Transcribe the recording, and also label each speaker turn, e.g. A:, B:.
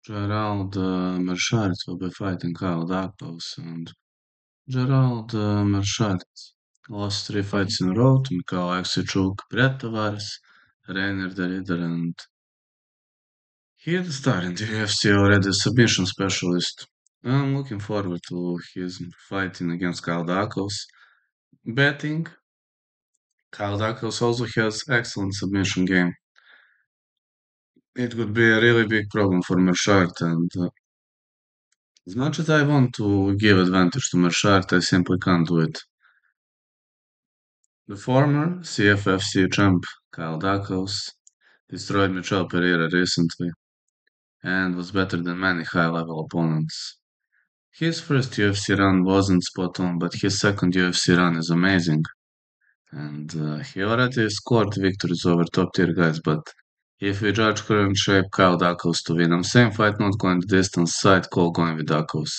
A: Gerald Meerschaert will be fighting Kyle Dacos, and Gerald Meerschaert lost 3 fights in a row to Mikhail Aksichuk, Brett Tavares, Reiner de Ridder, and he had a start in the UFC already, a submission specialist. I'm looking forward to his fighting against Kyle Dacos. Betting, Kyle Dacos also has excellent submission game. It would be a really big problem for Meerschaert, and as much as I want to give advantage to Meerschaert, I simply can't do it. The former CFFC champ Kyle Dacos destroyed Michel Pereira recently and was better than many high-level opponents. His first UFC run wasn't spot on, but his second UFC run is amazing. And he already scored victories over top-tier guys, but if we judge current shape, Kyle Dacos to win. I'm saying fight not going the distance, side call going with Dacos.